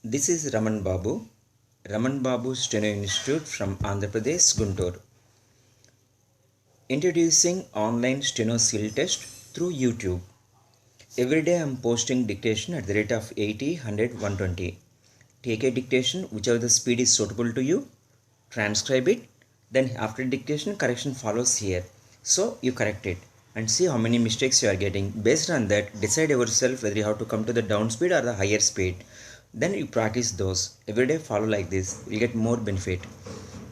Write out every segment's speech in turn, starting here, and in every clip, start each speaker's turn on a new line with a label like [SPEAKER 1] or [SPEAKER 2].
[SPEAKER 1] This is Raman Babu Steno Institute from Andhra Pradesh, Guntur. Introducing online steno skill test through YouTube. Every day I am posting dictation at the rate of 80, 100, 120. Take a dictation, whichever the speed is suitable to you, transcribe it, then after dictation correction follows here. So you correct it and see how many mistakes you are getting. Based on that, decide yourself whether you have to come to the down speed or the higher speed. Then you practice those. Every day follow like this, you get more benefit.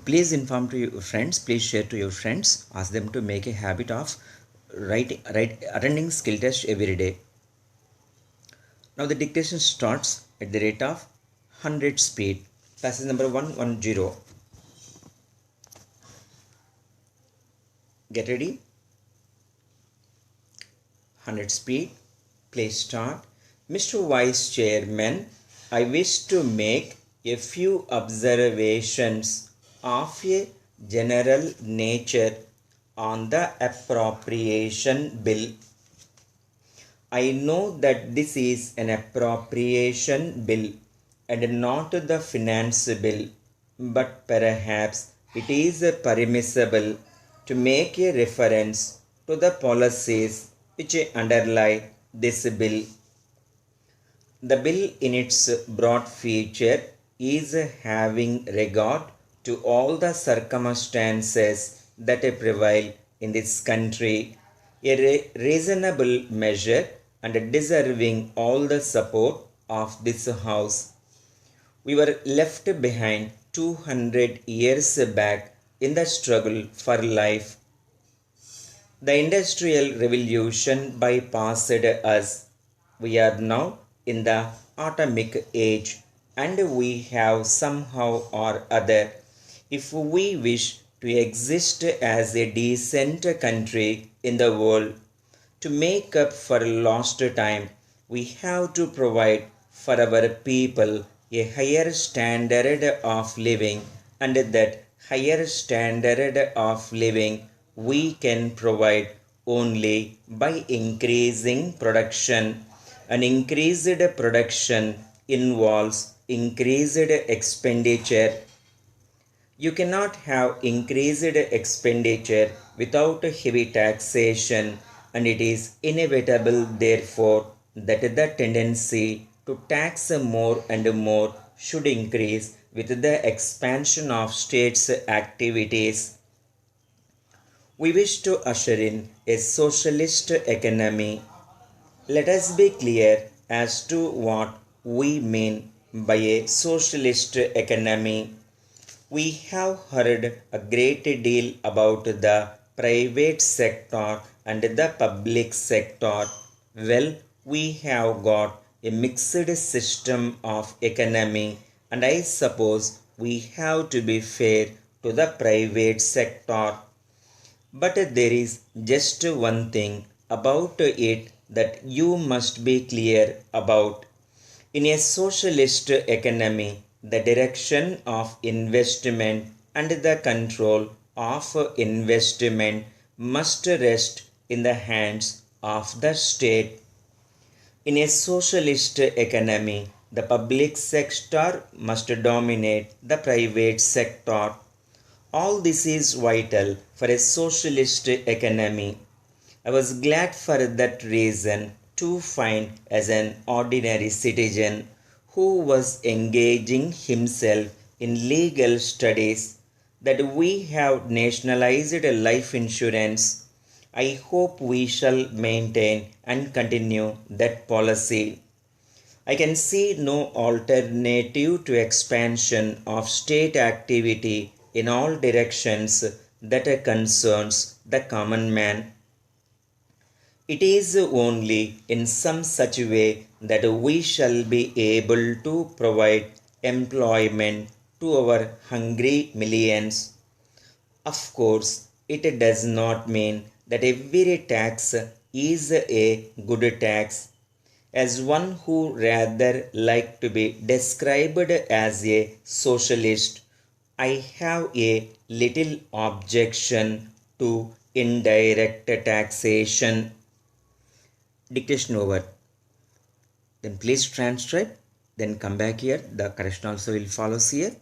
[SPEAKER 1] Please inform to your friends, please share to your friends, ask them to make a habit of attending skill test every day. Now the dictation starts at the rate of 100 speed. Passage number 110. Get ready. 100 speed. Please start. Mr. Vice Chairman, I wish to make a few observations of a general nature on the appropriation bill. I know that this is an appropriation bill and not the finance bill, but perhaps it is permissible to make a reference to the policies which underlie this bill. The bill in its broad feature is having regard to all the circumstances that prevail in this country, a reasonable measure and deserving all the support of this house. We were left behind 200 years back in the struggle for life. The Industrial Revolution bypassed us. We are now in the atomic age, and we have somehow or other, if we wish to exist as a decent country in the world, to make up for lost time, we have to provide for our people a higher standard of living, and that higher standard of living we can provide only by increasing production. An increased production involves increased expenditure. You cannot have increased expenditure without heavy taxation, and it is inevitable, therefore, that the tendency to tax more and more should increase with the expansion of states' activities. We wish to usher in a socialist economy. Let us be clear as to what we mean by a socialist economy. We have heard a great deal about the private sector and the public sector. Well, we have got a mixed system of economy, and I suppose we have to be fair to the private sector. But there is just one thing about it that you must be clear about. In a socialist economy, the direction of investment and the control of investment must rest in the hands of the state. In a socialist economy, the public sector must dominate the private sector. All this is vital for a socialist economy. I was glad for that reason to find as an ordinary citizen who was engaging himself in legal studies that we have nationalized life insurance. I hope we shall maintain and continue that policy. I can see no alternative to expansion of state activity in all directions that concerns the common man. It is only in some such way that we shall be able to provide employment to our hungry millions. Of course, it does not mean that every tax is a good tax. As one who rather like to be described as a socialist, I have a little objection to indirect taxation. Dictation over. Then please transcribe, then come back here, the correction also will follows here,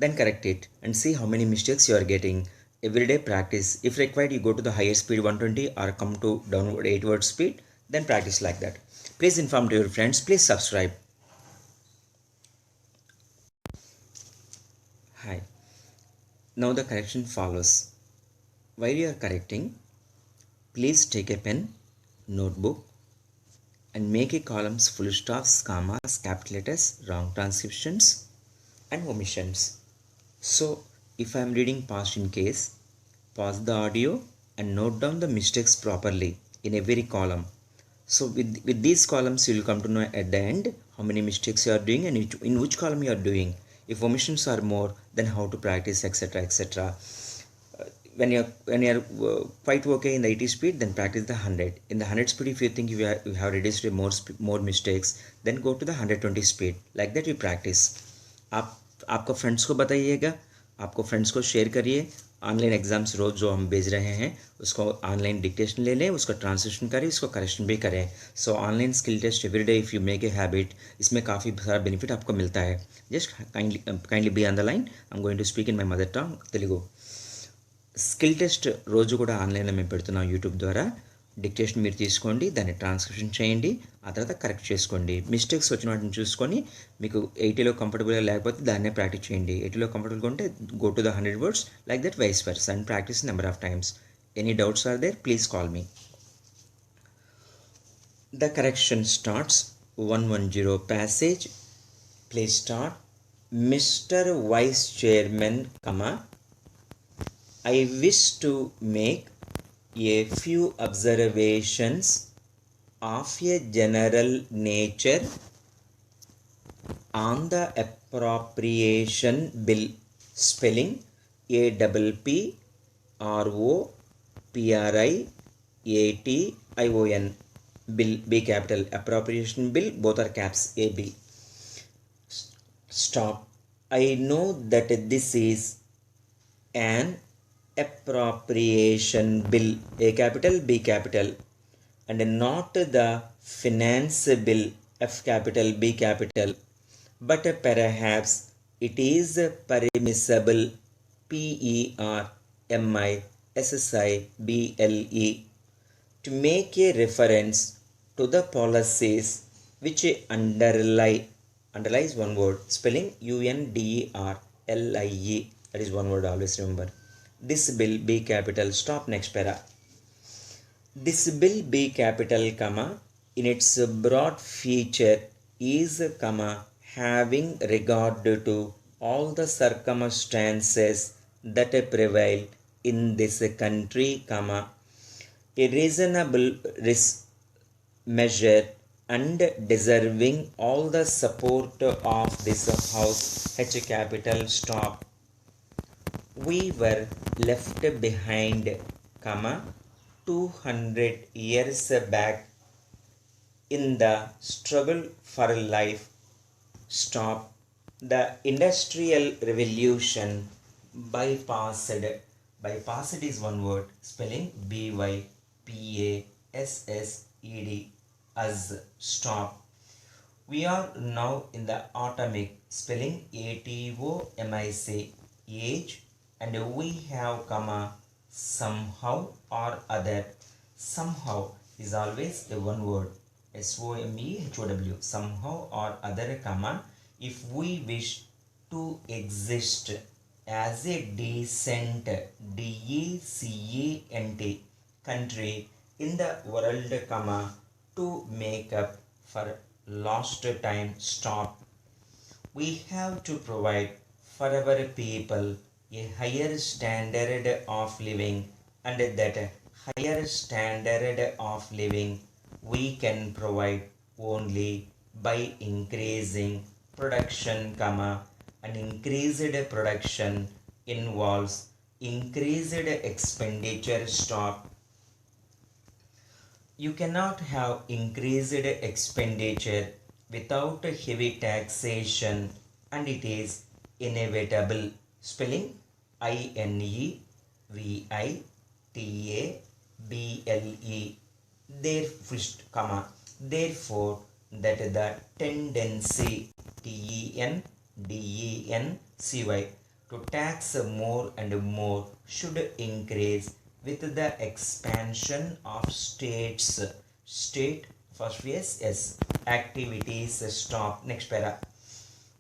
[SPEAKER 1] then correct it and see how many mistakes you are getting. Everyday practice. If required, you go to the higher speed 120 or come to downward 8 word speed, then practice like that. Please inform to your friends. Please subscribe. Hi. Now the correction follows. While you are correcting, please take a pen, notebook, and make a columns full stops, commas, capital letters, wrong transcriptions, and omissions. So, if I am reading past in case, pause the audio and note down the mistakes properly in every column. So, with these columns, you will come to know at the end how many mistakes you are doing and in which column you are doing. If omissions are more, then how to practice, etc. etc. When you're quite okay in the 80 speed, then practice the 100. In the 100 speed, if you think you have reduced more mistakes, then go to the 120 speed. Like that you practice. आपको friends को बताइएगा, आपको friends को share करिए. Online exams रोज जो हम भेज रहे हैं उसको ऑनलाइन डिक्टेशन ले लें, उसको ट्रांसलेशन करें, उसको करेक्शन भी करें. So online skill test everyday if you make a habit, इसमें काफ़ी सारा बेनिफिट आपको मिलता है. Just kindly be on the line. I am going to speak in my mother tongue Telugu. Skill test రోజు కూడా ఆన్లైన్లో మేము పెడుతున్నాం యూట్యూబ్ ద్వారా. డిక్టేషన్ మీరు తీసుకోండి, దాన్ని ట్రాన్స్క్రిప్షన్ చేయండి, ఆ తర్వాత కరెక్ట్ చేసుకోండి. మిస్టేక్స్ వచ్చిన వాటిని చూసుకొని మీకు 80లో కంఫర్టబుల్గా లేకపోతే దాన్నే ప్రాక్టీస్ చేయండి. 80లో కంఫర్టబుల్గా ఉంటే go to the 100 words, like that vice versa, and practice number of times. Any doubts are there, please call me. The correction starts 110 passage. Please start. Mr. Vice Chairman, I wish to make a few observations of a general nature on the appropriation bill. Spelling APPROPRIATION. Bill, B capital. Appropriation bill, both are caps, AB. Stop. I know that this is an appropriation bill, A capital, B capital, and not the finance bill, F capital, B capital, but perhaps it is permissible, PERMISSIBLE, to make a reference to the policies which underlies one word, spelling UNDERLIE, that is one word, always remember. This bill, B capital. Stop, next para. This bill, B capital, in its broad feature is, having regard to all the circumstances that prevail in this country, a reasonable measure and deserving all the support of this house, H capital. Stop. We were left behind, 200 years back in the struggle for life. Stop. The Industrial Revolution bypassed is one word, spelling BYPASSED, us. Stop. We are now in the atomic, spelling ATOMIC, age, and we have, somehow or other. Somehow is always a one word, SOMEHOW, somehow or other, if we wish to exist as a decent, DECENT, country in the world, to make up for lost time. Stop. We have to provide for our people a higher standard of living, and that higher standard of living we can provide only by increasing production, and increased production involves increased expenditure. Stop. You cannot have increased expenditure without heavy taxation, and it is inevitable, spelling INEVITABLE. Therefore, that the tendency, TENDENCY, to tax more and more should increase with the expansion of state first yes activities stop. Next para.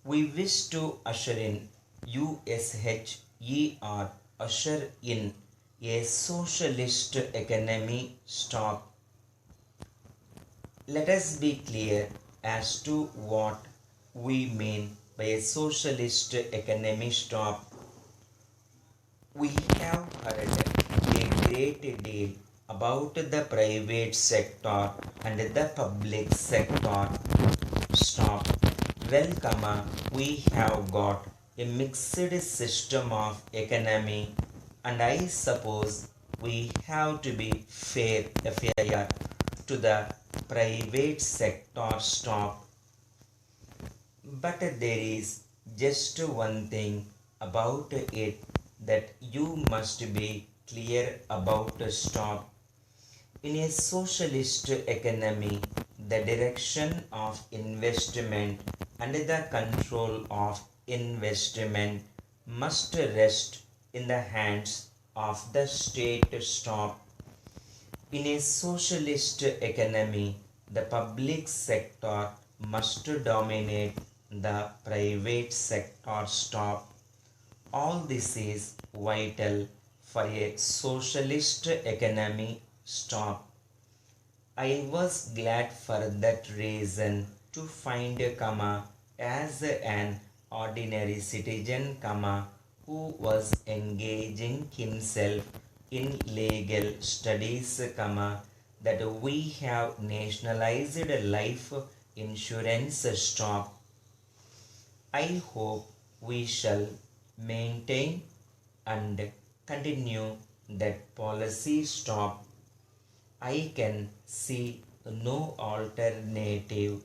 [SPEAKER 1] We wish to usher in usher in a socialist economy stop. Let us be clear as to what we mean by a socialist economy stop. We have heard a great deal about the private sector and the public sector stop. Well, we have got a mixed system of economy, and I suppose we have to be fair to the private sector stop. But there is just one thing about it that you must be clear about stop. In a socialist economy, the direction of investment and the control of investment must rest in the hands of the state stop. In a socialist economy, the public sector must dominate the private sector stop. All this is vital for a socialist economy stop. I was glad for that reason to find as an ordinary citizen who was engaging himself in legal studies that we have nationalized life insurance stop. I hope we shall maintain and continue that policy stop. I can see no alternative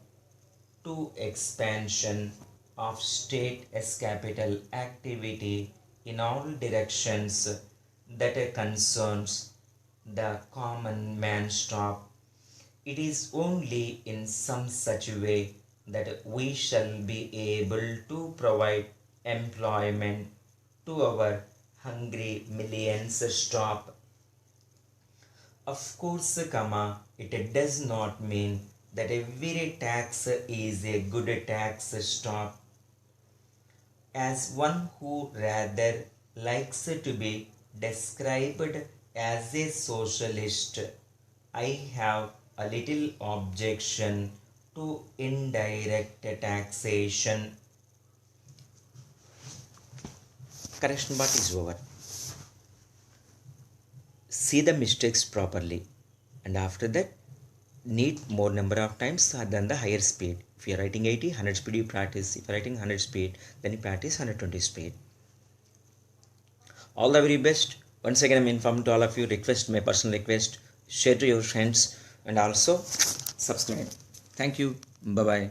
[SPEAKER 1] to expansion of state capital activity in all directions that concerns the common man stop. It is only in some such way that we shall be able to provide employment to our hungry millions stop. Of course, it does not mean that every tax is a good tax stop. As one who rather likes to be described as a socialist, I have a little objection to indirect taxation. Correction part is over. See the mistakes properly, and after that need more number of times than the higher speed. If you are writing 80, 100 speed you practice. If you are writing 100 speed, then you practice 120 speed. All the very best. Once again, I'm informed to all of you, my personal request, share to your friends and also subscribe. Thank you. Bye-bye.